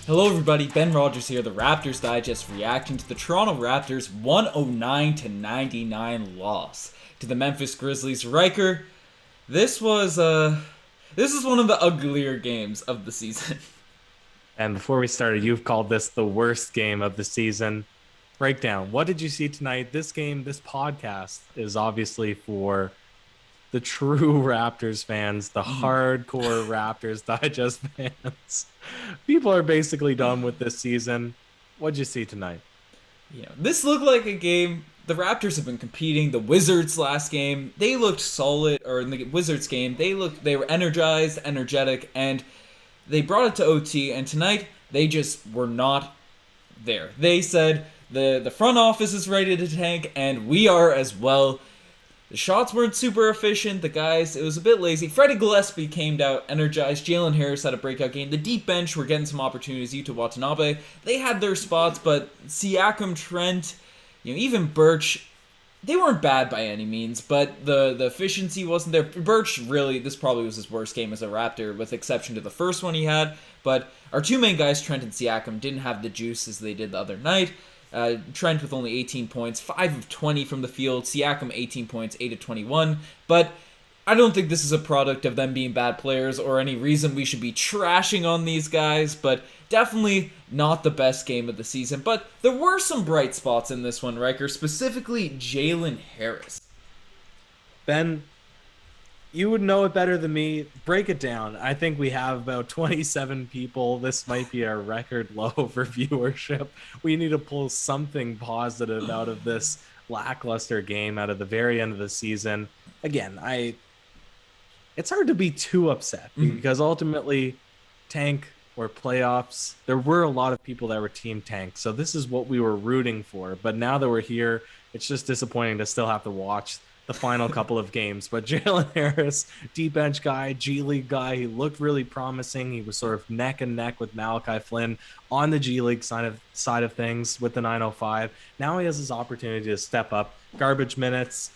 Hello everybody, Ben Rogers here, the Raptors Digest, reacting to the Toronto Raptors 109-99 loss to the Memphis Grizzlies. Riker, this is one of the uglier games of the season. And before we started, you've called this the worst game of the season. Breakdown. What did you see tonight? This podcast is obviously for the true Raptors fans, the hardcore Raptors Digest fans. People are basically done with this season. What'd you see tonight? This looked like a game. The Raptors have been competing. The Wizards last game, they looked solid, or in the Wizards game, they were energized, energetic, and they brought it to OT, and tonight they just were not there. They said the front office is ready to tank, and we are as well. The shots weren't super efficient. The guys, it was a bit lazy. Freddie Gillespie came out energized. Jalen Harris had a breakout game. The deep bench were getting some opportunities. Yuta Watanabe, they had their spots, but Siakam, Trent, even Birch, they weren't bad by any means, but the efficiency wasn't there. Birch, really, this probably was his worst game as a Raptor, with exception to the first one he had. But our two main guys, Trent and Siakam, didn't have the juice as they did the other night. Trent with only 18 points, 5 of 20 from the field. Siakam 18 points, 8 of 21. But I don't think this is a product of them being bad players or any reason we should be trashing on these guys, but definitely not the best game of the season. But there were some bright spots in this one, Riker, specifically Jalen Harris. Ben, you would know it better than me. Break it down. I think we have about 27 people. This might be our record low for viewership. We need to pull something positive out of this lackluster game out of the very end of the season. Again, it's hard to be too upset because ultimately tank or playoffs, there were a lot of people that were team tank. So this is what we were rooting for. But now that we're here, it's just disappointing to still have to watch the final couple of games. But Jalen Harris, deep bench guy, G League guy, he looked really promising. He was sort of neck and neck with Malachi Flynn on the G League side of things with the 905. Now he has his opportunity to step up. Garbage minutes,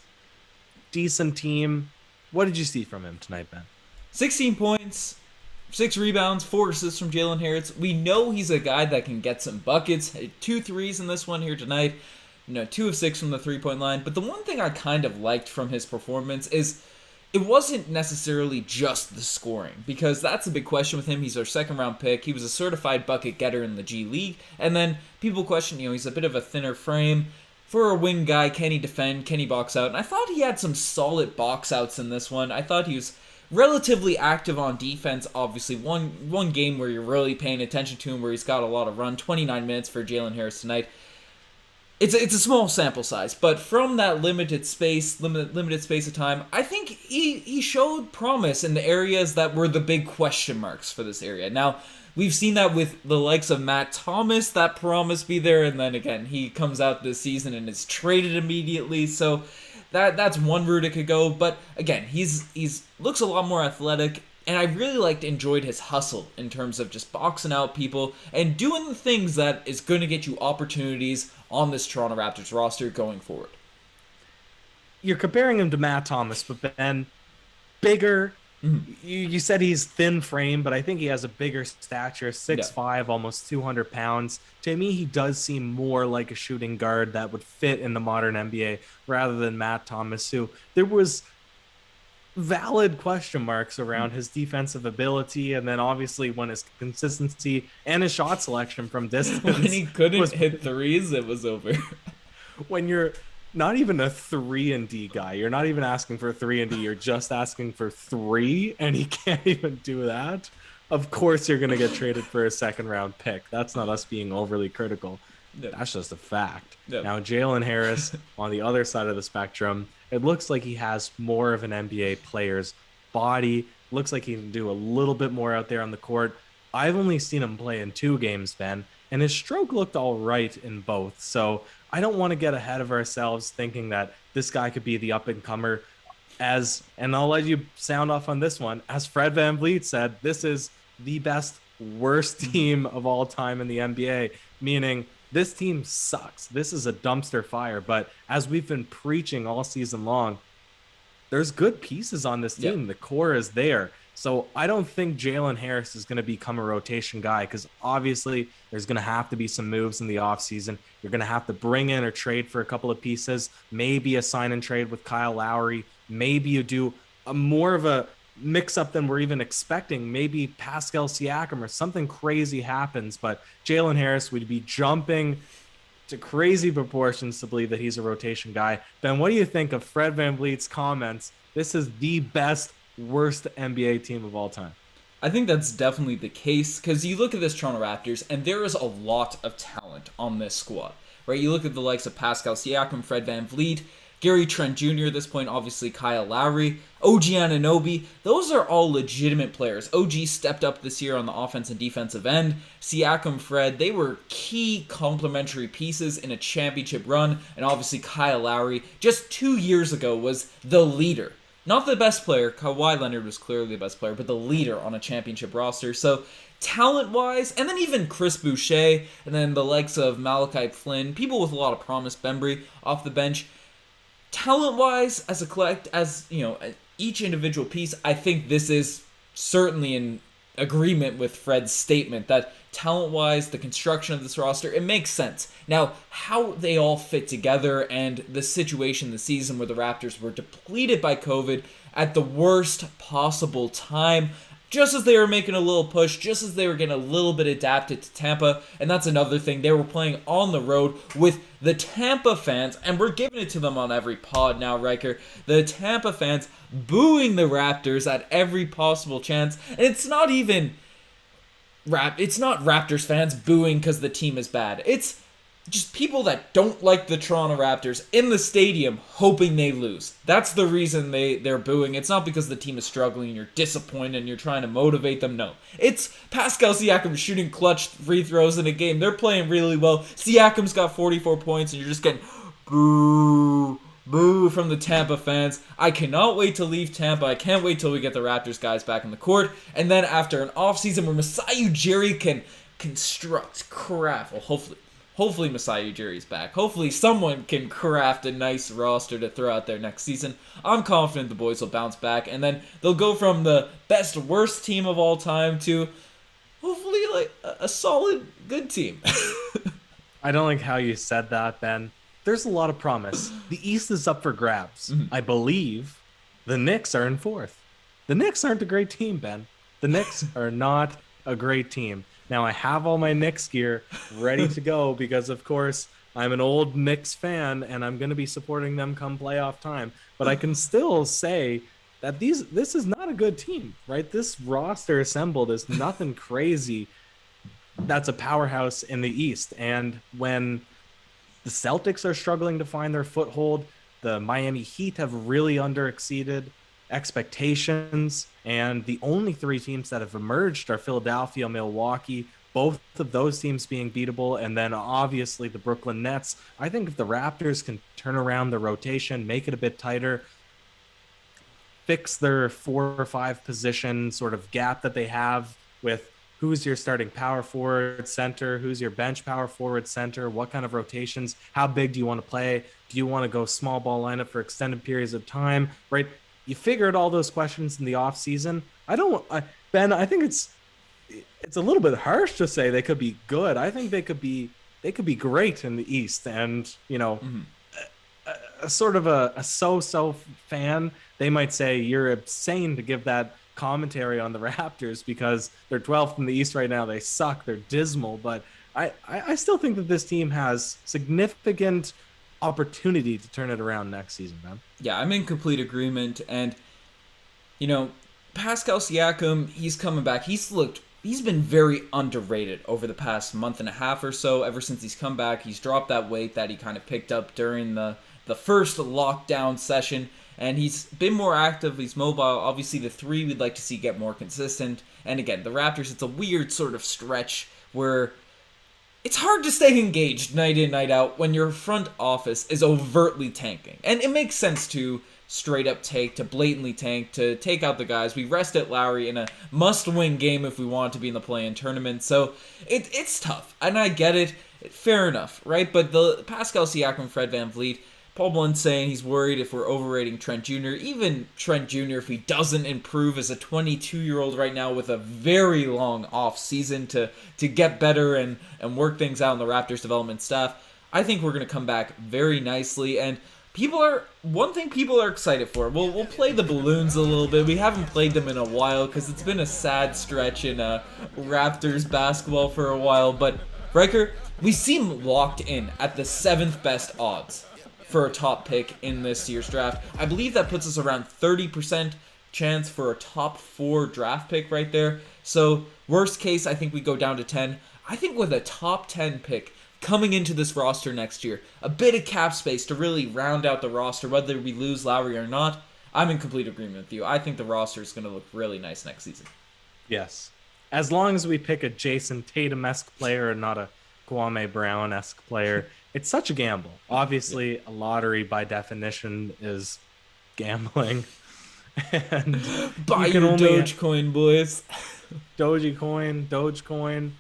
decent team. What did you see from him tonight, Ben? 16 points, 6 rebounds, 4 assists from Jalen Harris. We know he's a guy that can get some buckets. 2 threes in this one here tonight. 2 of 6 from the three-point line. But the one thing I kind of liked from his performance is it wasn't necessarily just the scoring, because that's a big question with him. He's our second-round pick. He was a certified bucket getter in the G League. And then people question, he's a bit of a thinner frame. For a wing guy, can he defend? Can he box out? And I thought he had some solid box outs in this one. I thought he was relatively active on defense. Obviously, one game where you're really paying attention to him, where he's got a lot of run. 29 minutes for Jalen Harris tonight. It's a small sample size, but from that limited space of time, I think he showed promise in the areas that were the big question marks for this area. Now, we've seen that with the likes of Matt Thomas, that promise be there, and then again, he comes out this season and is traded immediately, so that's one route it could go. But again, he's looks a lot more athletic, and I really enjoyed his hustle in terms of just boxing out people and doing the things that is going to get you opportunities on this Toronto Raptors roster going forward. You're comparing him to Matt Thomas, but Ben, bigger. You said he's thin frame, but I think he has a bigger stature, 6'5", almost 200 pounds. To me, he does seem more like a shooting guard that would fit in the modern NBA rather than Matt Thomas, who there was valid question marks around his defensive ability, and then obviously when his consistency and his shot selection from distance, when he couldn't hit threes, it was over. When you're not even a 3-and-D guy, you're not even asking for 3-and-D, you're just asking for 3, and he can't even do that. Of course you're going to get traded for a second-round pick. That's not us being overly critical. That's just a fact. Now, Jalen Harris, on the other side of the spectrum, it looks like he has more of an NBA player's body. Looks like he can do a little bit more out there on the court. I've only seen him play in 2 games, Ben, and his stroke looked all right in both. So I don't want to get ahead of ourselves thinking that this guy could be the up-and-comer. And I'll let you sound off on this one. As Fred VanVleet said, this is the best, worst team of all time in the NBA, meaning this team sucks. This is a dumpster fire. But as we've been preaching all season long, there's good pieces on this team. The core is there. So I don't think Jalen Harris is going to become a rotation guy because obviously there's going to have to be some moves in the offseason. You're going to have to bring in or trade for a couple of pieces, maybe a sign and trade with Kyle Lowry. Maybe you do a more of a mix up than we're even expecting. Maybe Pascal Siakam or something crazy happens, but Jalen Harris would be jumping to crazy proportions to believe that he's a rotation guy. Ben, what do you think of Fred VanVleet's comments? This is the best, worst NBA team of all time. I think that's definitely the case because you look at this Toronto Raptors and there is a lot of talent on this squad, right? You look at the likes of Pascal Siakam, Fred VanVleet, Gary Trent Jr. at this point, obviously Kyle Lowry, OG Anunoby. Those are all legitimate players. OG stepped up this year on the offense and defensive end. Siakam, Fred, they were key complementary pieces in a championship run. And obviously Kyle Lowry, just 2 years ago, was the leader. Not the best player. Kawhi Leonard was clearly the best player, but the leader on a championship roster. So talent-wise, and then even Chris Boucher, and then the likes of Malachi Flynn, people with a lot of promise, Bembry off the bench. Talent-wise, as each individual piece, I think this is certainly in agreement with Fred's statement that talent-wise, the construction of this roster, it makes sense. Now, how they all fit together and the situation this season where the Raptors were depleted by COVID at the worst possible time, just as they were making a little push, just as they were getting a little bit adapted to Tampa. And that's another thing. They were playing on the road with the Tampa fans, and we're giving it to them on every pod now, Riker. The Tampa fans booing the Raptors at every possible chance. And it's not Raptors fans booing because the team is bad. It's just people that don't like the Toronto Raptors in the stadium hoping they lose. That's the reason they're booing. It's not because the team is struggling and you're disappointed and you're trying to motivate them. No. It's Pascal Siakam shooting clutch free throws in a game. They're playing really well. Siakam's got 44 points and you're just getting boo, boo from the Tampa fans. I cannot wait to leave Tampa. I can't wait till we get the Raptors guys back in the court. And then after an offseason where Masai Ujiri can craft, well, hopefully Masai Ujiri's back. Hopefully someone can craft a nice roster to throw out there next season. I'm confident the boys will bounce back, and then they'll go from the best, worst team of all time to hopefully like a solid, good team. I don't like how you said that, Ben. There's a lot of promise. The East is up for grabs. Mm-hmm. I believe the Knicks are in fourth. The Knicks aren't a great team, Ben. The Knicks are not a great team. Now, I have all my Knicks gear ready to go because, of course, I'm an old Knicks fan and I'm going to be supporting them come playoff time. But I can still say that this is not a good team, right? This roster assembled is nothing crazy. That's a powerhouse in the East. And when the Celtics are struggling to find their foothold, the Miami Heat have really underexceeded expectations, and the only three teams that have emerged are Philadelphia, Milwaukee, both of those teams being beatable, and then obviously the Brooklyn Nets. I think if the Raptors can turn around the rotation, make it a bit tighter, fix their 4 or 5 position sort of gap that they have with who's your starting power forward center, who's your bench power forward center, what kind of rotations, how big do you want to play, do you want to go small ball lineup for extended periods of time, right? You figured all those questions in the offseason. Ben, I think it's a little bit harsh to say they could be good. I think they could be great in the East. And, a sort of a so-so fan, they might say you're insane to give that commentary on the Raptors because they're 12th in the East right now. They suck. They're dismal. But I still think that this team has significant opportunity to turn it around next season, man. Yeah, I'm in complete agreement. And, Pascal Siakam, he's coming back. He's been very underrated over the past month and a half or so. Ever since he's come back, he's dropped that weight that he kind of picked up during the first lockdown session. And he's been more active. He's mobile. Obviously, the three we'd like to see get more consistent. And again, the Raptors, it's a weird sort of stretch where it's hard to stay engaged night in, night out when your front office is overtly tanking. And it makes sense to straight up to blatantly tank, to take out the guys. We rested Lowry in a must-win game if we want to be in the play-in tournament. So it's tough. And I get it. Fair enough, right? But the Pascal Siakam, Fred VanVleet, Paul Blunt's saying he's worried if we're overrating Trent Jr. Even Trent Jr., if he doesn't improve as a 22-year-old right now with a very long off season to get better and work things out in the Raptors development staff, I think we're going to come back very nicely. And one thing people are excited for. We'll play the balloons a little bit. We haven't played them in a while because it's been a sad stretch in Raptors basketball for a while. But Ryker, we seem locked in at the 7th best odds for a top pick in this year's draft. I believe that puts us around 30% chance for a top 4 draft pick right there. So worst case, I think we go down to 10. I think with a top 10 pick coming into this roster next year, a bit of cap space to really round out the roster, whether we lose Lowry or not, I'm in complete agreement with you. I think the roster is going to look really nice next season. Yes. As long as we pick a Jason Tatum-esque player and not a Kwame Brown-esque player. It's such a gamble. Obviously, a lottery by definition is gambling. And buy your Dogecoin, boys. Dogecoin.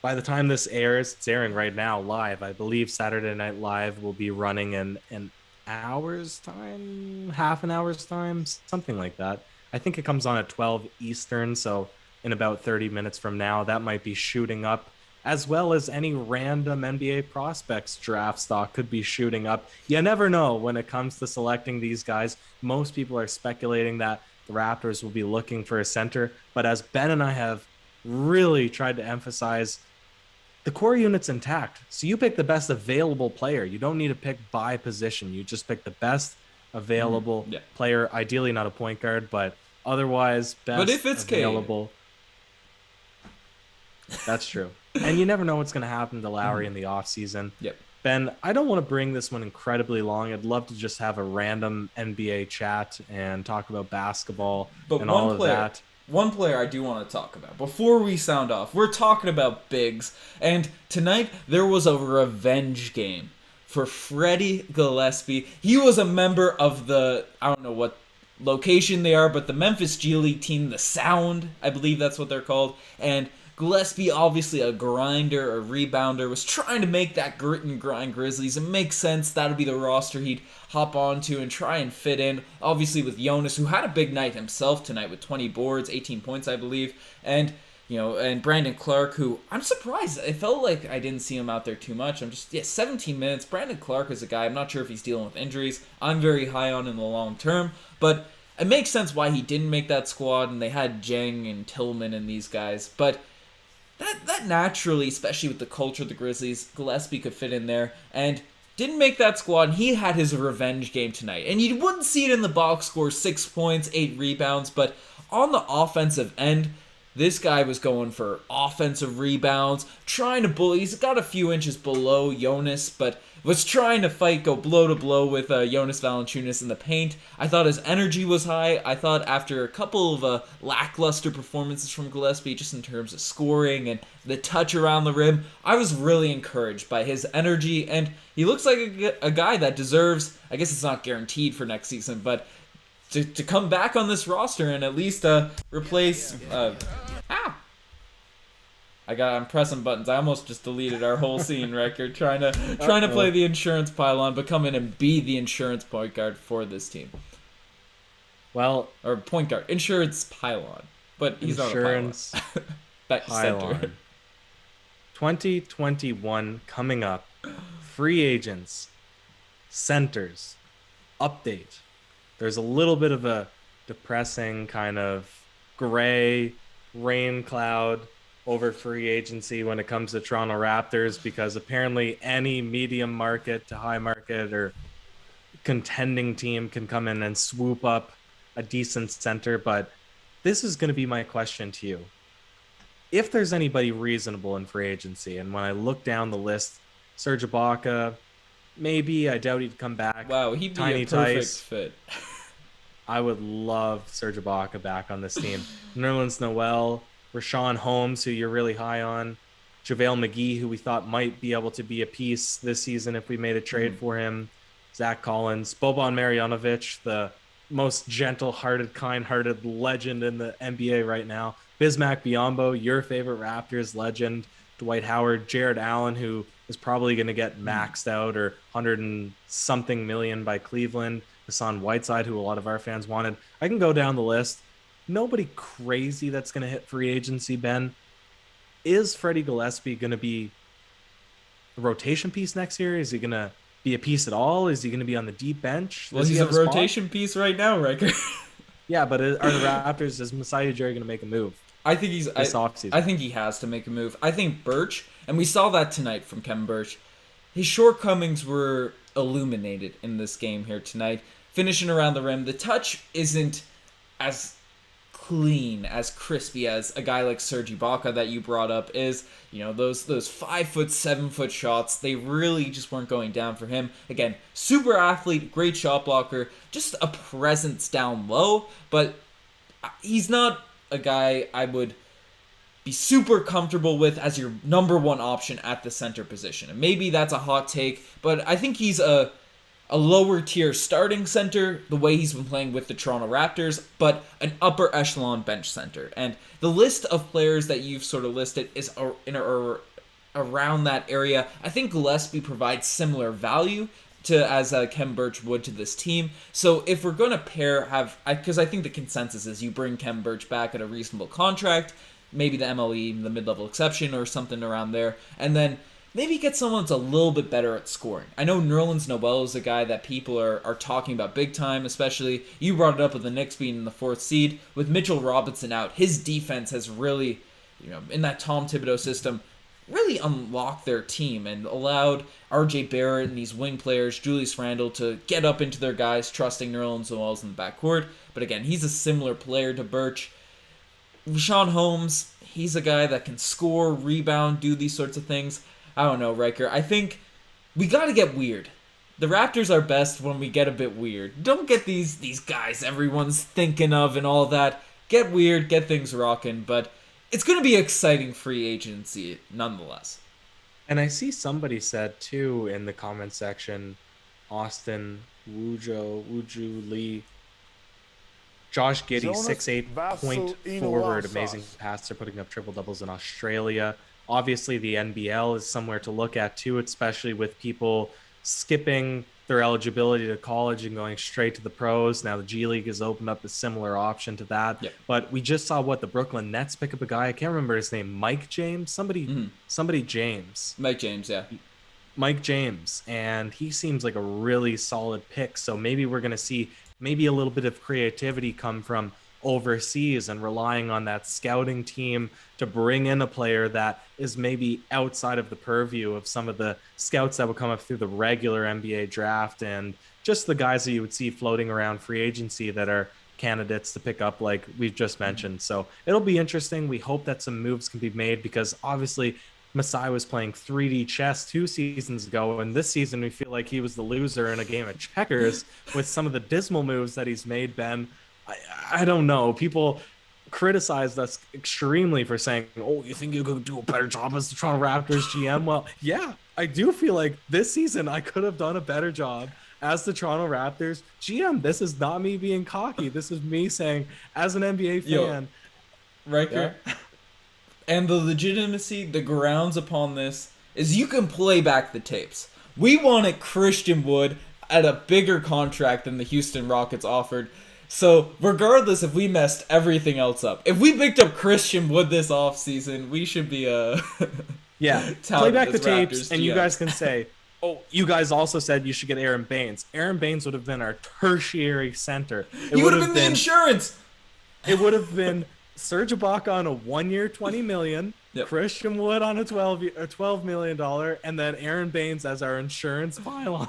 By the time this airs, it's airing right now live. I believe Saturday Night Live will be running in an hour's time, half an hour's time, something like that. I think it comes on at 12 Eastern, so in about 30 minutes from now, that might be shooting up, as well as any random NBA prospects draft stock could be shooting up. You never know when it comes to selecting these guys. Most people are speculating that the Raptors will be looking for a center, but as Ben and I have really tried to emphasize, the core unit's intact. So you pick the best available player. You don't need to pick by position. You just pick the best available player, ideally not a point guard, but otherwise best but if it's available. That's true. And you never know what's going to happen to Lowry in the offseason. Yep. Ben, I don't want to bring this one incredibly long. I'd love to just have a random NBA chat and talk about basketball and all of that. One player I do want to talk about before we sound off. We're talking about bigs, and tonight there was a revenge game for Freddie Gillespie. He was a member of the, I don't know what location they are, but the Memphis G League team, the Sound, I believe that's what they're called, and Gillespie, obviously a grinder, a rebounder, was trying to make that grit and grind Grizzlies. It makes sense. That would be the roster he'd hop onto and try and fit in. Obviously with Jonas, who had a big night himself tonight with 20 boards, 18 points, I believe. And, and Brandon Clark, who I'm surprised. It felt like I didn't see him out there too much. 17 minutes. Brandon Clark is a guy, I'm not sure if he's dealing with injuries. I'm very high on in the long term. But it makes sense why he didn't make that squad, and they had Jeng and Tillman and these guys. But that naturally, especially with the culture of the Grizzlies, Gillespie could fit in there, and didn't make that squad, and he had his revenge game tonight. And you wouldn't see it in the box score, 6 points, 8 rebounds, but on the offensive end, this guy was going for offensive rebounds, trying to bully. He's got a few inches below Jonas, but was trying to fight, go blow to blow with Jonas Valanciunas in the paint. I thought his energy was high. I thought after a couple of lackluster performances from Gillespie, just in terms of scoring and the touch around the rim, I was really encouraged by his energy, and he looks like a guy that deserves, I guess it's not guaranteed for next season, but to come back on this roster and at least replace... I'm pressing buttons. I almost just deleted our whole scene record trying to play the insurance pylon, but come in and be the insurance point guard for this team. Well, or point guard, insurance pylon, but he's not a pylon. Back center. 2021 coming up. Free agents, centers, update. There's a little bit of a depressing kind of gray rain cloud over free agency when it comes to Toronto Raptors, because apparently any medium market to high market or contending team can come in and swoop up a decent center. But this is going to be my question to you. If there's anybody reasonable in free agency, and when I look down the list, Serge Ibaka, maybe, I doubt he'd come back. Wow, he'd be a perfect fit. I would love Serge Ibaka back on this team. Nerlens Noel, Rashawn Holmes, who you're really high on, JaVale McGee, who we thought might be able to be a piece this season if we made a trade for him, Zach Collins, Boban Marjanovic, the most gentle-hearted, kind-hearted legend in the NBA right now, Bismack Biyombo, your favorite Raptors legend, Dwight Howard, Jared Allen, who is probably going to get maxed out or 100 and something million by Cleveland. Hassan Whiteside, who a lot of our fans wanted. I can go down the list. Nobody crazy that's going to hit free agency, Ben. Is Freddie Gillespie going to be a rotation piece next year? Is he going to be a piece at all? Is he going to be on the deep bench? Well, he's a rotation piece right now, Riker. Yeah, but are the Raptors, is Masai Ujiri going to make a move? I think he's this offseason? I think he has to make a move. I think Birch, and we saw that tonight from Kevin Birch, his shortcomings were illuminated in this game here tonight. Finishing around the rim, the touch isn't as clean, as crispy as a guy like Serge Ibaka that you brought up is. You know, those 5 foot, 7 foot shots, they really just weren't going down for him. Again, super athlete, great shot blocker, just a presence down low, but he's not a guy I would be super comfortable with as your number one option at the center position. And maybe that's a hot take, but I think he's a lower tier starting center, the way he's been playing with the Toronto Raptors, but an upper echelon bench center. And the list of players that you've sort of listed is around that area. I think Gillespie provides similar value to as Kem Birch would to this team. So if we're going to because I think the consensus is you bring Kem Birch back at a reasonable contract, maybe the MLE, the mid-level exception or something around there, and then maybe get someone that's a little bit better at scoring. I know Nerlens Noel is a guy that people are talking about big time, especially, you brought it up with the Knicks being in the 4th seed. With Mitchell Robinson out, his defense has really, in that Tom Thibodeau system, really unlocked their team and allowed RJ Barrett and these wing players, Julius Randle, to get up into their guys, trusting Nerlens Noel in the backcourt. But again, he's a similar player to Birch. Rashawn Holmes, he's a guy that can score, rebound, do these sorts of things. I don't know, Riker. I think we got to get weird. The Raptors are best when we get a bit weird. Don't get these guys everyone's thinking of and all that. Get weird, get things rocking, but it's going to be exciting free agency nonetheless. And I see somebody said, too, in the comment section, Austin, Wuju Lee, Josh Giddey, 6'8", point forward, amazing passer, putting up triple-doubles in Australia. Obviously, the NBL is somewhere to look at, too, especially with people skipping their eligibility to college and going straight to the pros. Now, the G League has opened up a similar option to that. Yep. But we just saw the Brooklyn Nets pick up a guy. I can't remember his name. Mike James? Somebody James. Mike James, yeah. Mike James. And he seems like a really solid pick. So maybe we're going to see maybe a little bit of creativity come from overseas and relying on that scouting team to bring in a player that is maybe outside of the purview of some of the scouts that would come up through the regular NBA draft and just the guys that you would see floating around free agency that are candidates to pick up like we've just mentioned. So it'll be interesting. We hope that some moves can be made because obviously Masai was playing 3D chess 2 seasons ago, and this season we feel like he was the loser in a game of checkers with some of the dismal moves that he's made, Ben. I don't know. People criticized us extremely for saying, oh, you think you could do a better job as the Toronto Raptors GM? Well, yeah, I do feel like this season I could have done a better job as the Toronto Raptors GM. This is not me being cocky. This is me saying, as an NBA fan. Riker, yeah. And the legitimacy, the grounds upon this, is you can play back the tapes. We wanted Christian Wood at a bigger contract than the Houston Rockets offered. So, regardless if we messed everything else up, if we picked up Christian Wood this offseason, we should be yeah, play back the tapes, and you guys can say, oh, you guys also said you should get Aaron Baines. Aaron Baines would have been our tertiary center. He would have been the insurance. It would have been Serge Ibaka on a 1-year, $20 million, yep. Christian Wood on a $12 million, and then Aaron Baines as our insurance pylon.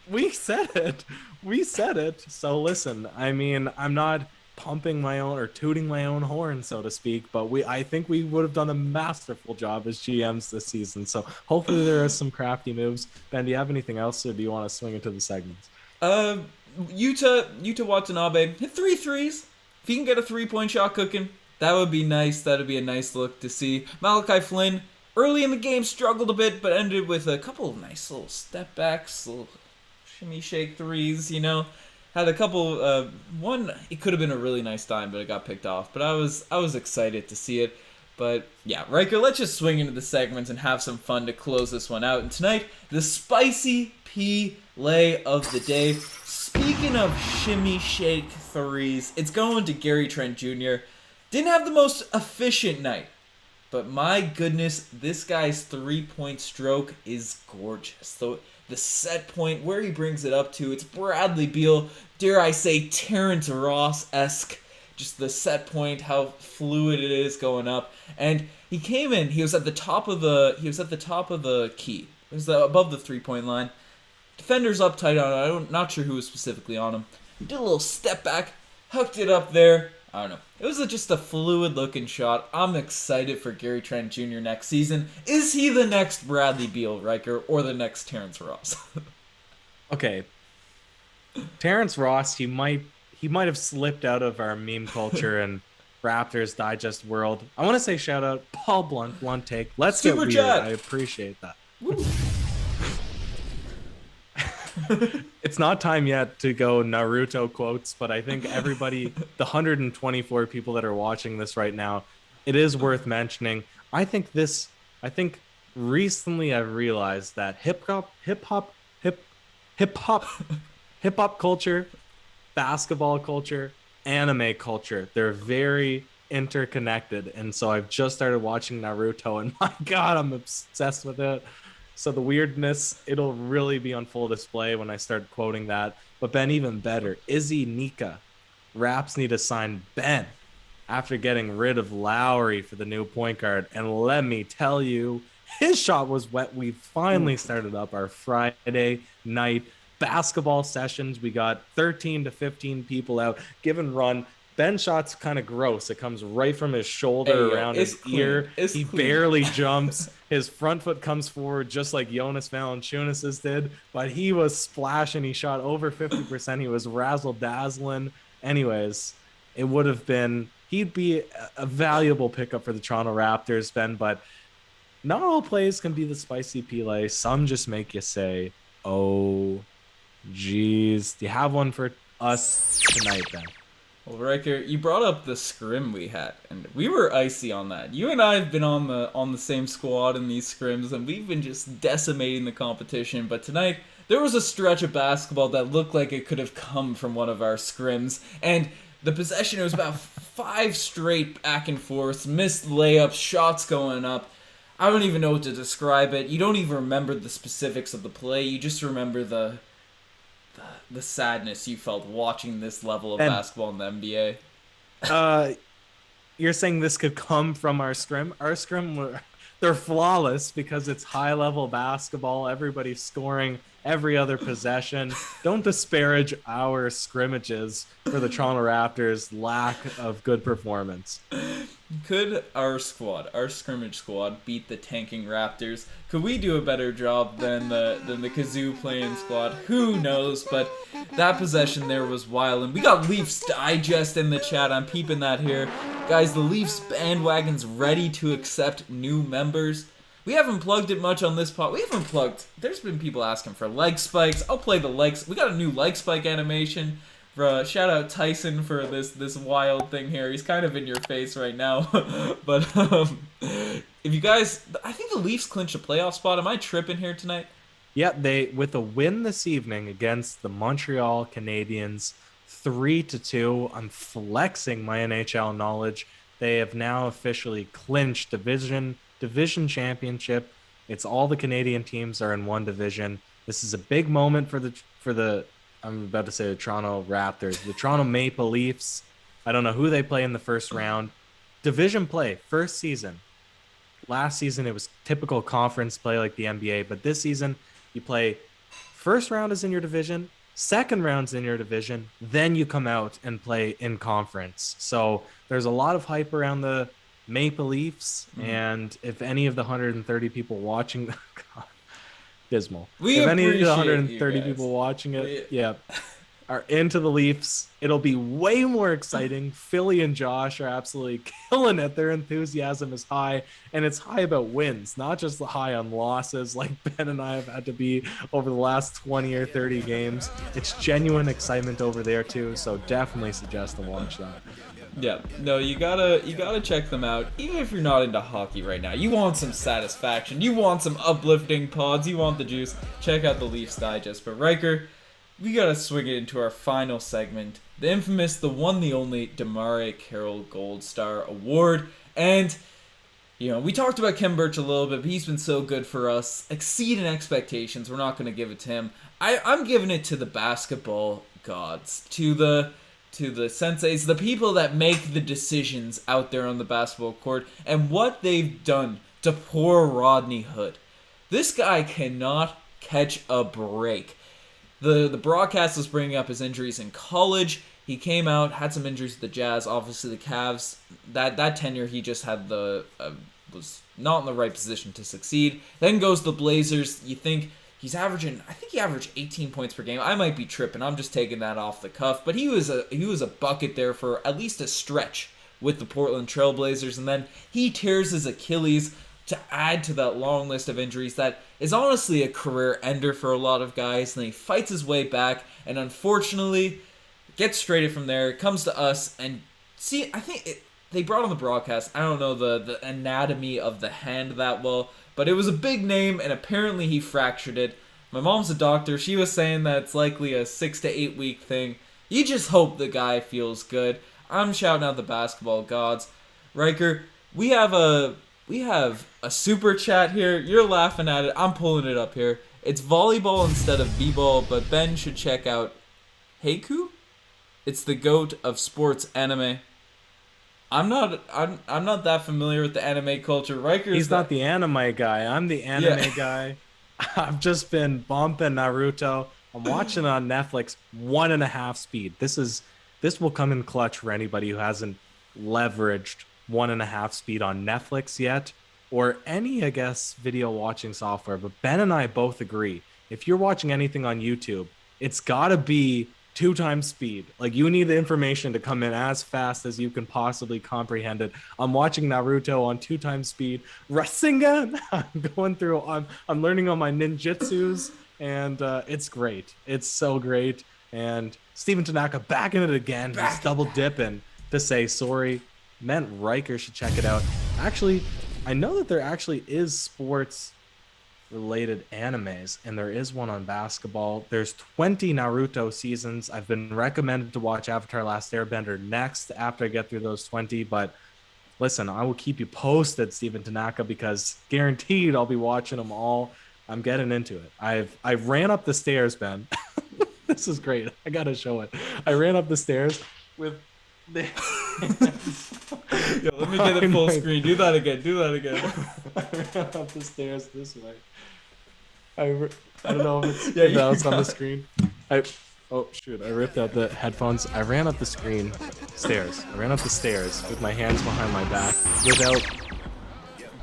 We said it. So listen, I mean, I'm not pumping my own or tooting my own horn, so to speak, but I think we would have done a masterful job as GMs this season. So hopefully there are some crafty moves. Ben, do you have anything else, or do you want to swing into the segments? Yuta Watanabe hit 3 threes. If he can get a 3-point shot cooking, that would be nice. That would be a nice look to see. Malachi Flynn early in the game struggled a bit, but ended with a couple of nice little step backs, little shimmy shake threes, had a couple one, it could have been a really nice dime, but it got picked off, but I was excited to see it. But yeah, Riker, let's just swing into the segments and have some fun to close this one out. And tonight, the spicy pea lay of the day. Speaking of shimmy shake threes, it's going to Gary Trent Jr. Didn't have the most efficient night, but my goodness, this guy's three-point stroke is gorgeous. The set point, where he brings it up to, it's Bradley Beal, dare I say Terrence Ross-esque. Just the set point, how fluid it is going up. And he came in, he was at the top of the key. It was above the three-point line. Defender's up tight on it. I'm not sure who was specifically on him. He did a little step back, hooked it up there. I don't know. It was just a fluid-looking shot. I'm excited for Gary Trent Jr. next season. Is he the next Bradley Beal, Riker, or the next Terrence Ross? Okay. Terrence Ross, he might have slipped out of our meme culture and Raptors Digest world. I want to say shout out Paul Blunt Take. Let's get weird. I appreciate that. It's not time yet to go Naruto quotes, but I think everybody, the 124 people that are watching this right now, it is worth mentioning. I think recently I've realized that hip hop culture, basketball culture, anime culture, they're very interconnected. And so I've just started watching Naruto, and my God, I'm obsessed with it. So the weirdness, it'll really be on full display when I start quoting that. But Ben, even better, Izzy Nika. Raps need to sign Ben after getting rid of Lowry for the new point guard. And let me tell you, his shot was wet. We finally started up our Friday night basketball sessions. We got 13 to 15 people out, giving run. Ben's shot's kind of gross. It comes right from his shoulder around his ear. He barely jumps. His front foot comes forward just like Jonas Valanciunas did, but he was splashing. He shot over 50%. He was razzle-dazzling. Anyways, it would have been, he'd be a valuable pickup for the Toronto Raptors, Ben, but not all plays can be the spicy Pele. Some just make you say, oh, geez. Do you have one for us tonight, Ben? Well, Riker, you brought up the scrim we had, and we were icy on that. You and I have been on the same squad in these scrims, and we've been just decimating the competition. But tonight, there was a stretch of basketball that looked like it could have come from one of our scrims, and the possession, it was about 5 straight back and forth, missed layups, shots going up. I don't even know what to describe it. You don't even remember the specifics of the play. You just remember the sadness you felt watching this level of basketball in the NBA. You're saying this could come from our scrim? Our scrim, they're flawless because it's high-level basketball. Everybody's scoring every other possession. Don't disparage our scrimmages for the Toronto Raptors' lack of good performance. Could our scrimmage squad, beat the tanking Raptors? Could we do a better job than the Kazoo playing squad? Who knows? But that possession there was wild. And we got Leafs Digest in the chat. I'm peeping that here. Guys, the Leafs bandwagon's ready to accept new members. We haven't plugged it much on this pod. There's been people asking for leg spikes. I'll play the legs. We got a new leg spike animation. Shout out Tyson for this wild thing here. He's kind of in your face right now. But if you guys, I think the Leafs clinched a playoff spot. Am I tripping here tonight? Yeah, they, with a win this evening against the Montreal Canadiens, 3-2. I'm flexing my NHL knowledge. They have now officially clinched division championship. It's all the Canadian teams are in one division. This is a big moment for the I'm about to say the Toronto Raptors. The Toronto Maple Leafs, I don't know who they play in the first round. Division play, first season. Last season, it was typical conference play like the NBA. But this season, you play first round is in your division, second round's in your division, then you come out and play in conference. So there's a lot of hype around the Maple Leafs. And if any of the 130 people watching... God, dismal. If any of the 130 people watching it, are into the Leafs, it'll be way more exciting. Philly and Josh are absolutely killing it. Their enthusiasm is high, and it's high about wins, not just the high on losses like Ben and I have had to be over the last 20 or 30 games. It's genuine excitement over there too, so definitely suggest to watch that. Yeah, no, you gotta check them out. Even if you're not into hockey right now, you want some satisfaction, you want some uplifting pods, you want the juice. Check out the Leafs Digest. But Riker, we gotta swing it into our final segment, the infamous, the one, the only DeMare Carroll Gold Star Award. And we talked about Kem Birch a little bit, but he's been so good for us, exceeding expectations. We're not gonna give it to him. I'm giving it to the basketball gods, to the senseis, the people that make the decisions out there on the basketball court, and what they've done to poor Rodney Hood. This guy cannot catch a break. The broadcast was bringing up his injuries in college. He came out, had some injuries with the Jazz, obviously the Cavs. That tenure, he just had was not in the right position to succeed. Then goes the Blazers. You think he's averaging, I think he averaged 18 points per game. I might be tripping. I'm just taking that off the cuff. But he was a bucket there for at least a stretch with the Portland Trail Blazers. And then he tears his Achilles to add to that long list of injuries that is honestly a career ender for a lot of guys. And then he fights his way back and unfortunately gets traded from there, comes to us. And see, I think they brought on the broadcast. I don't know the anatomy of the hand that well, but it was a big name, and apparently he fractured it. My mom's a doctor. She was saying that it's likely a 6 to 8 week thing. You just hope the guy feels good. I'm shouting out the basketball gods. Riker, we have a super chat here. You're laughing at it. I'm pulling it up here. It's volleyball instead of b-ball, but Ben should check out Heiku. It's the GOAT of sports anime. I'm not that familiar with the anime culture. He's not the anime guy. I'm the anime guy. I've just been bumping Naruto. I'm watching it on Netflix 1.5 speed. This will come in clutch for anybody who hasn't leveraged 1.5 speed on Netflix yet, or any, I guess, video watching software. But Ben and I both agree, if you're watching anything on YouTube, it's gotta be 2 times speed. Like, you need the information to come in as fast as you can possibly comprehend it. I'm watching Naruto on 2 times speed. Rasengan, I'm going through. I'm learning on my ninjutsus, and it's great. It's so great. And Steven Tanaka back in it again. He's double dipping to say sorry. Meant Riker should check it out. Actually, I know that there actually is sports related animes, and there is one on basketball. There's 20 Naruto seasons. I've been recommended to watch Avatar Last Airbender next after I get through those 20, but listen, I will keep you posted, Steven Tanaka, because guaranteed I'll be watching them all. I'm getting into it. I ran up the stairs, Ben. This is great. I gotta show it. I ran up the stairs with the Yo, let me get it full screen. Do that again. I ran up the stairs this way. I don't know if it's on the screen. Oh shoot! I ripped out the headphones. I ran up the stairs. I ran up the stairs with my hands behind my back without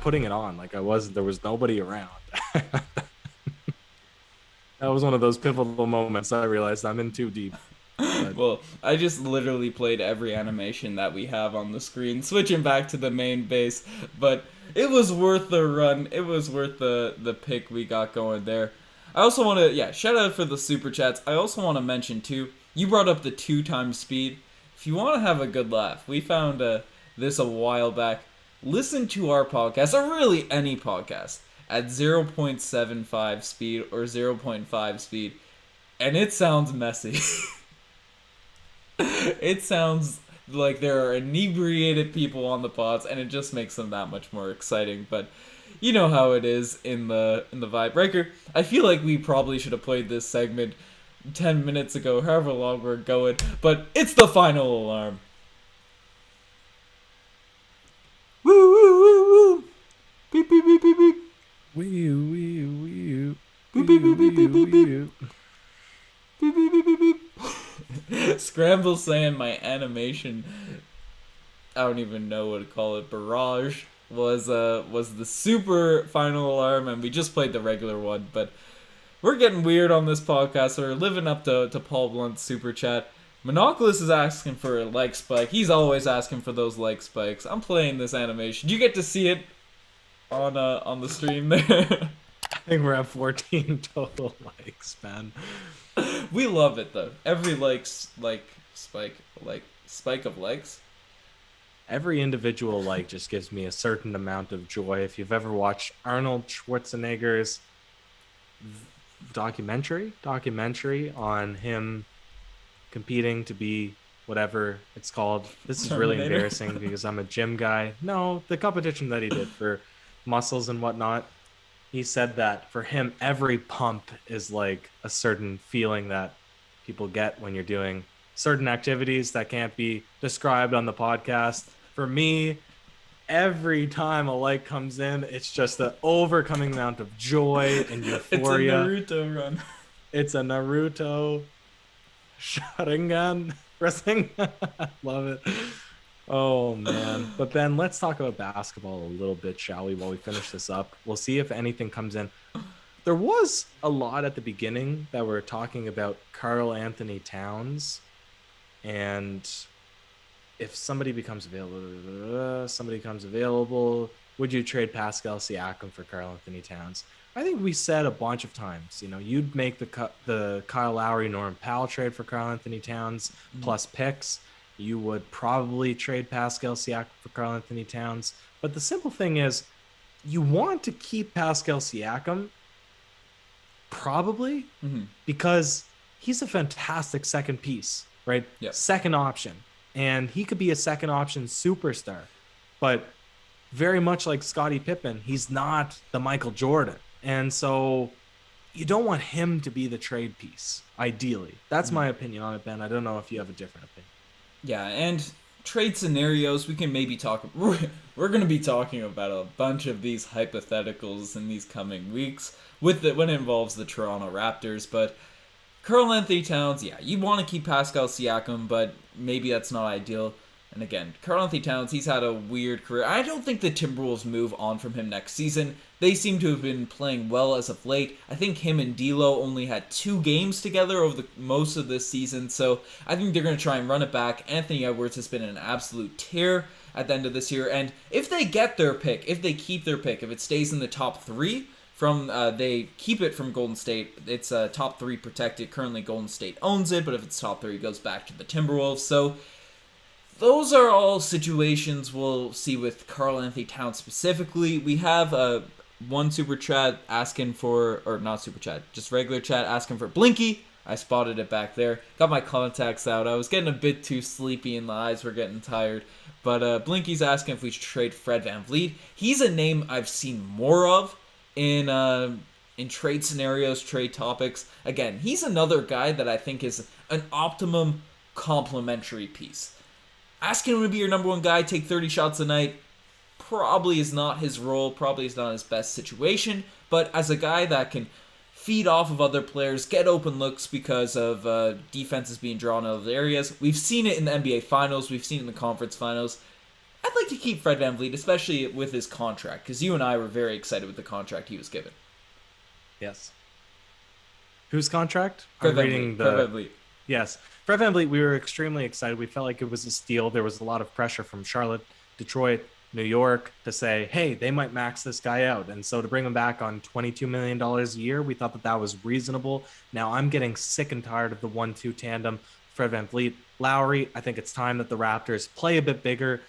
putting it on. Like there was nobody around. That was one of those pivotal moments. I realized I'm in too deep. But well, I just literally played every animation that we have on the screen, switching back to the main base, but it was worth the run. It was worth the pick we got going there. I also want to, shout out for the super chats. I also want to mention, too, you brought up the 2 times speed. If you want to have a good laugh, we found this a while back. Listen to our podcast, or really any podcast, at 0.75 speed or 0.5 speed, and it sounds messy. It sounds like there are inebriated people on the pods, and it just makes them that much more exciting. But you know how it is in the vibe. Riker, I feel like we probably should have played this segment 10 minutes ago, however long we're going, but it's the final alarm. Woo woo woo woo. Beep beep beep beep beep. Wee wee wee. Beep beep beep beep beep beep beep. Beep beep beep beep beep. Scramble saying my animation, I don't even know what to call it, barrage was the super final alarm, and we just played the regular one. But we're getting weird on this podcast, so we're living up to Paul Blunt's super chat. Monoculus is asking for a like spike. He's always asking for those like spikes. I'm playing this animation. Do you get to see it on the stream there? I think we're at 14 total likes, man. We love it though. Every spike of likes. every individual just gives me a certain amount of joy. If you've ever watched Arnold Schwarzenegger's documentary on him competing to be whatever it's called. This is really Terminator. embarrassing because I'm a gym guy. No, the competition that he did for muscles and whatnot. He said that for him, every pump is like a certain feeling that people get when you're doing certain activities that can't be described on the podcast. For me, every time a like comes in, it's just an overcoming amount of joy and euphoria. It's a Naruto run. It's a Naruto Sharingan wrestling. Love it. Oh man. But Ben, let's talk about basketball a little bit, shall we, while we finish this up. We'll see if anything comes in. There was a lot at the beginning that were talking about Karl Anthony Towns, and if somebody becomes available, would you trade Pascal Siakam for Karl Anthony Towns? I think we said a bunch of times, you'd make the Kyle Lowry Norm Powell trade for Karl Anthony Towns plus picks. You would probably trade Pascal Siakam for Karl Anthony Towns. But the simple thing is, you want to keep Pascal Siakam, probably, because he's a fantastic second piece, right? Yep. Second option. And he could be a second option superstar. But very much like Scottie Pippen, he's not the Michael Jordan. And so you don't want him to be the trade piece, ideally. That's my opinion on it, Ben. I don't know if you have a different opinion. Yeah, and trade scenarios, we can maybe talk. We're going to be talking about a bunch of these hypotheticals in these coming weeks when it involves the Toronto Raptors. But Karl Anthony Towns, yeah, you want to keep Pascal Siakam, but maybe that's not ideal. And again, Karl Anthony Towns, he's had a weird career. I don't think the Timberwolves move on from him next season. They seem to have been playing well as of late. I think him and D'Lo only had 2 games together over most of this season, so I think they're going to try and run it back. Anthony Edwards has been an absolute tear at the end of this year, and if they get their pick, if they keep their pick, if it stays in the top 3, they keep it from Golden State. It's top 3 protected. Currently, Golden State owns it, but if it's top 3, it goes back to the Timberwolves. So those are all situations we'll see with Karl Anthony Towns specifically. We have one super chat asking for, or not super chat, just regular chat asking for Blinky. I spotted it back there. Got my contacts out. I was getting a bit too sleepy and the eyes were getting tired. But Blinky's asking if we should trade Fred VanVleet. He's a name I've seen more of in trade scenarios, trade topics. Again, he's another guy that I think is an optimum complementary piece. Asking him to be your number 1 guy, take 30 shots a night, probably is not his role, probably is not his best situation, but as a guy that can feed off of other players, get open looks because of defenses being drawn out of the areas. We've seen it in the NBA Finals, we've seen it in the Conference Finals. I'd like to keep Fred VanVleet, especially with his contract, because you and I were very excited with the contract he was given. Yes. Whose contract? Fred VanVleet. Yes. Fred VanVleet, we were extremely excited. We felt like it was a steal. There was a lot of pressure from Charlotte, Detroit, New York to say, hey, they might max this guy out. And so to bring him back on $22 million a year, we thought that was reasonable. Now I'm getting sick and tired of the 1-2 tandem, Fred VanVleet, Lowry. I think it's time that the Raptors play a bit bigger.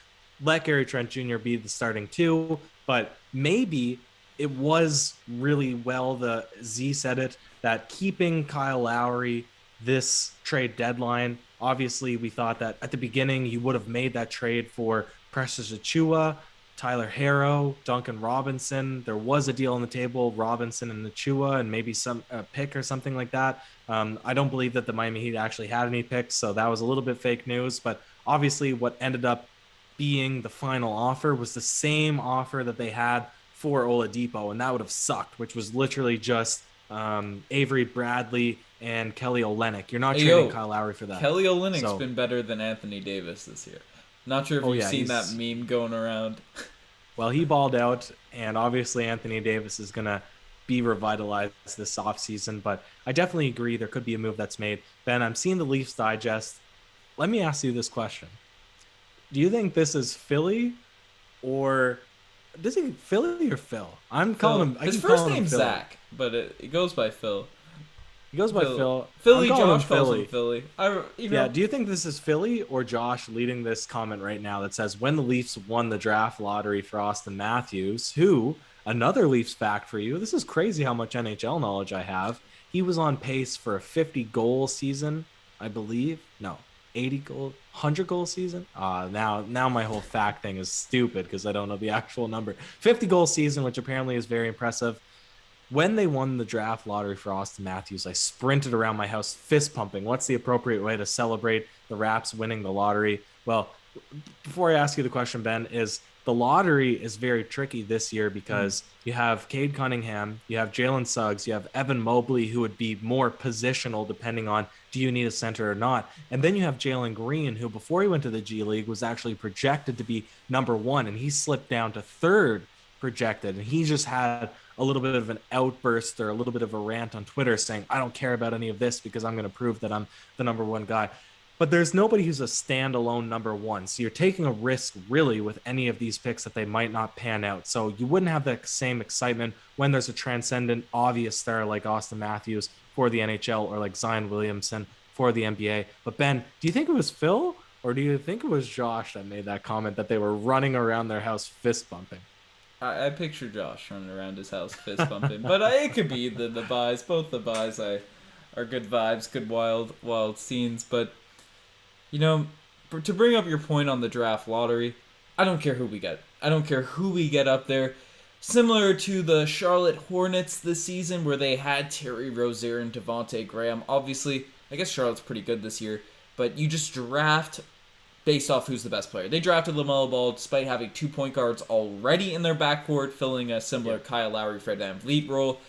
Let Gary Trent Jr. be the starting 2. But maybe it was really well, the Z said it, that keeping Kyle Lowry this trade deadline, obviously we thought that at the beginning you would have made that trade for Precious Achiuwa, Tyler Herro, Duncan Robinson. There was a deal on the table, Robinson and Achiuwa, and maybe some pick or something like that. I don't believe that the Miami Heat actually had any picks, so that was a little bit fake news. But obviously what ended up being the final offer was the same offer that they had for Oladipo, and that would have sucked, which was literally just Avery Bradley and Kelly Olynyk. You're not trading Kyle Lowry for that. Kelly Olynyk's been better than Anthony Davis this year. Not sure if you've seen that meme going around. Well, he balled out, and obviously Anthony Davis is going to be revitalized this offseason, but I definitely agree there could be a move that's made. Ben, I'm seeing the Leafs Digest. Let me ask you this question. Do you think this is Philly or... Does he Philly or Phil? I'm calling him... His first name's Zach, but it goes by Phil. He goes by Phil. Philly. I'm calling him Josh calls Philly. him Philly. Yeah, do you think this is Philly or Josh leading this comment right now that says when the Leafs won the draft lottery for Austin Matthews, who, another Leafs fact for you, this is crazy how much NHL knowledge I have. He was on pace for a 50-goal season, I believe. No, 100-goal season. Now my whole fact thing is stupid because I don't know the actual number. 50-goal season, which apparently is very impressive. When they won the draft lottery for Austin Matthews, I sprinted around my house fist pumping. What's the appropriate way to celebrate the Raps winning the lottery? Well, before I ask you the question, Ben, is the lottery is very tricky this year because you have Cade Cunningham, you have Jalen Suggs, you have Evan Mobley, who would be more positional depending on do you need a center or not. And then you have Jalen Green, who before he went to the G League was actually projected to be number 1, and he slipped down to 3rd projected. And he just had a little bit of an outburst or a little bit of a rant on Twitter saying, I don't care about any of this because I'm going to prove that I'm the number 1 guy. But there's nobody who's a standalone number 1. So you're taking a risk really with any of these picks that they might not pan out. So you wouldn't have that same excitement when there's a transcendent, obvious star like Austin Matthews for the NHL or like Zion Williamson for the NBA. But Ben, do you think it was Phil or do you think it was Josh that made that comment that they were running around their house fist bumping? I picture Josh running around his house fist bumping, but it could be the buys. Both the buys are good vibes, good wild scenes. But to bring up your point on the draft lottery, I don't care who we get. I don't care who we get up there. Similar to the Charlotte Hornets this season, where they had Terry Rozier and Devontae Graham. Obviously, I guess Charlotte's pretty good this year, but you just draft based off who's the best player. They drafted LaMelo Ball despite having 2 point guards already in their backcourt, filling a similar Kyle Lowry, Fred VanVleet role.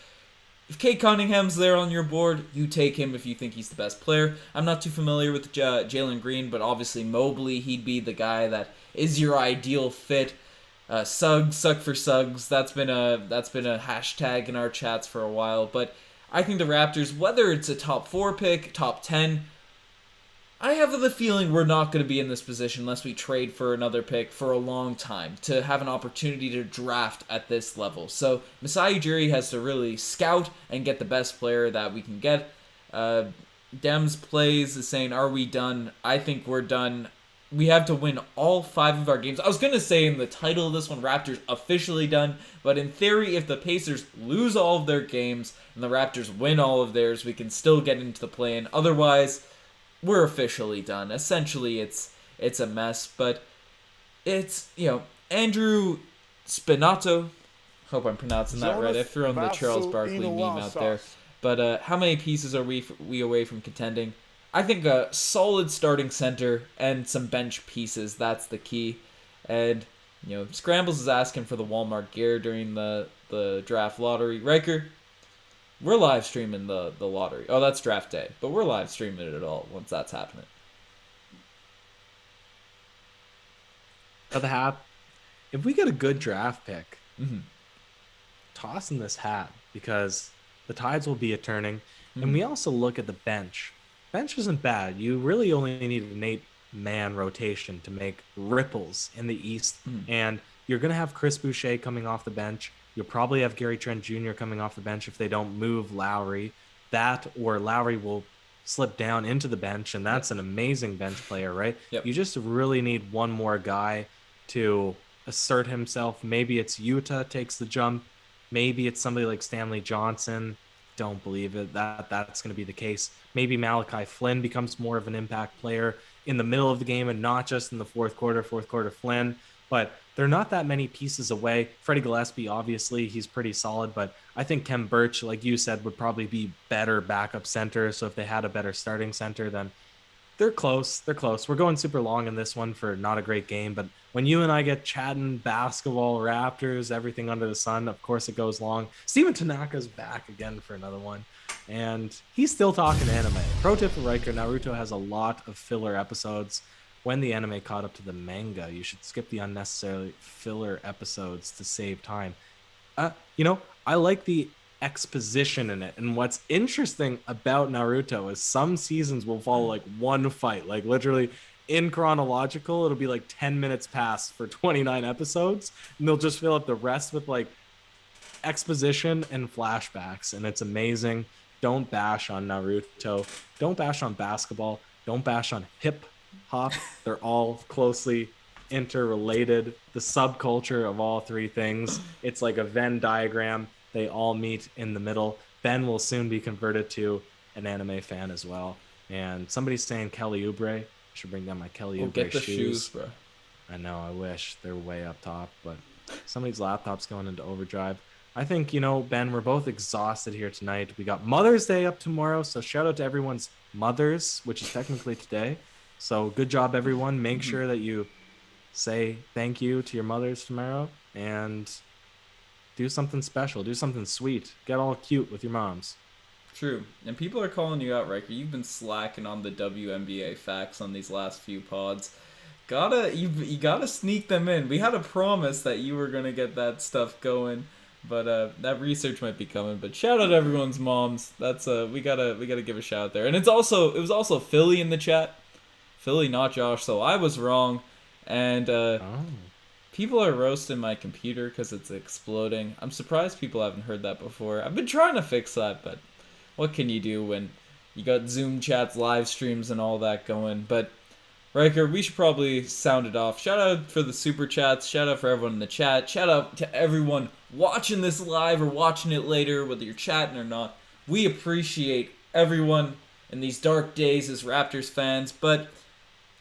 If Cade Cunningham's there on your board, you take him if you think he's the best player. I'm not too familiar with Jalen Green, but obviously Mobley, he'd be the guy that is your ideal fit. Suggs, suck for Suggs. That's been a hashtag in our chats for a while. But I think the Raptors, whether it's a top 4 pick, top 10, I have the feeling we're not going to be in this position unless we trade for another pick for a long time to have an opportunity to draft at this level. So Masai Ujiri has to really scout and get the best player that we can get. Dems Plays is saying, are we done? I think we're done. We have to win all 5 of our games. I was going to say in the title of this one, Raptors officially done. But in theory, if the Pacers lose all of their games and the Raptors win all of theirs, we can still get into the play-in. Otherwise, we're officially done. Essentially, it's a mess, but it's, Andrew Spinato, hope I'm pronouncing that right. I've thrown the Charles Barkley meme out there. But how many pieces are we away from contending? I think a solid starting center and some bench pieces, that's the key. And, Scrambles is asking for the Walmart gear during the draft lottery. Riker, we're live streaming the lottery. Oh, that's draft day. But we're live streaming it all once that's happening. The hat. If we get a good draft pick, toss in this hat because the tides will be a turning. And we also look at the bench. Bench isn't bad. You really only need an 8-man rotation to make ripples in the East. And you're going to have Chris Boucher coming off the bench. You'll probably have Gary Trent Jr. coming off the bench if they don't move Lowry. That or Lowry will slip down into the bench, and that's an amazing bench player, right? Yep. You just really need one more guy to assert himself. Maybe it's Utah takes the jump. Maybe it's somebody like Stanley Johnson. Don't believe it. That's going to be the case. Maybe Malachi Flynn becomes more of an impact player in the middle of the game and not just in the fourth quarter Flynn. But they're not that many pieces away. Freddie Gillespie, obviously, he's pretty solid. But I think Kem Birch, like you said, would probably be better backup center. So if they had a better starting center, then they're close. We're going super long in this one for not a great game. But when you and I get chatting basketball, Raptors, everything under the sun, of course it goes long. Steven Tanaka's back again for another one. And he's still talking anime. Pro tip for Riker, Naruto has a lot of filler episodes. When the anime caught up to the manga, you should skip the unnecessary filler episodes to save time. I like the exposition in it. And what's interesting about Naruto is some seasons will follow like one fight. Like literally in chronological, it'll be like 10 minutes past for 29 episodes. And they'll just fill up the rest with like exposition and flashbacks. And it's amazing. Don't bash on Naruto. Don't bash on basketball. Don't bash on hip hop. They're all closely interrelated. The subculture of all three things. It's like a Venn diagram. They all meet in the middle. Ben will soon be converted to an anime fan as well. And somebody's saying Kelly Oubre. I should bring down my Kelly Oubre get the shoes, bro. I know, I wish. They're way up top, but somebody's laptop's going into overdrive. I think, Ben, we're both exhausted here tonight. We got Mother's Day up tomorrow, so shout out to everyone's mothers, which is technically today. So good job, everyone. Make sure that you say thank you to your mothers tomorrow and do something special. Do something sweet. Get all cute with your moms. True. And people are calling you out, Riker. You've been slacking on the WNBA facts on these last few pods. You gotta sneak them in. We had a promise that you were gonna get that stuff going, but that research might be coming. But shout out to everyone's moms. That's we gotta give a shout out there. And it was also Philly in the chat. Philly, not Josh. So I was wrong, and people are roasting my computer because it's exploding. I'm surprised people haven't heard that before. I've been trying to fix that, but what can you do when you got Zoom chats, live streams, and all that going? But Riker, we should probably sound it off. Shout out for the super chats. Shout out for everyone in the chat. Shout out to everyone watching this live or watching it later, whether you're chatting or not. We appreciate everyone in these dark days as Raptors fans. But,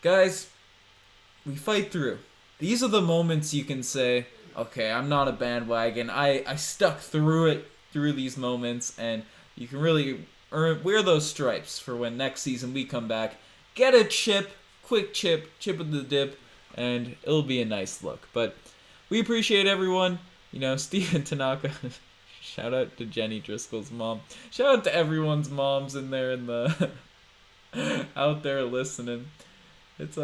guys, we fight through. These are the moments you can say, okay, I'm not a bandwagon. I stuck through these moments, and you can really wear those stripes for when next season we come back. Get a chip. Quick chip of the dip, and it'll be a nice look. But we appreciate everyone. Steven Tanaka, shout out to Jenny Driscoll's mom. Shout out to everyone's moms in there in the out there listening. It's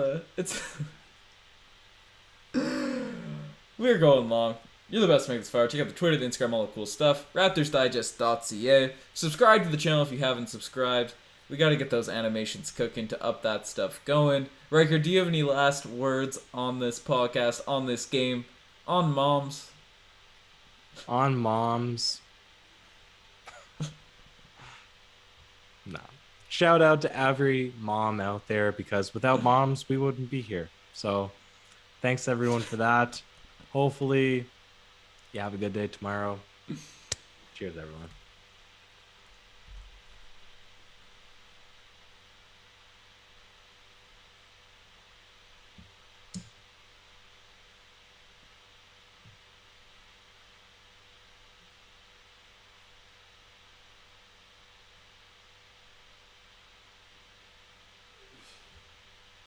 we're going long. You're the best to make this far. Check out the Twitter, the Instagram, all the cool stuff. RaptorsDigest.ca. Subscribe to the channel if you haven't subscribed. We got to get those animations cooking to up that stuff going. Riker, do you have any last words on this podcast, on this game, on moms? On moms. No. Shout out to every mom out there, because without moms, we wouldn't be here. So thanks everyone for that. Hopefully you have a good day tomorrow. Cheers, everyone.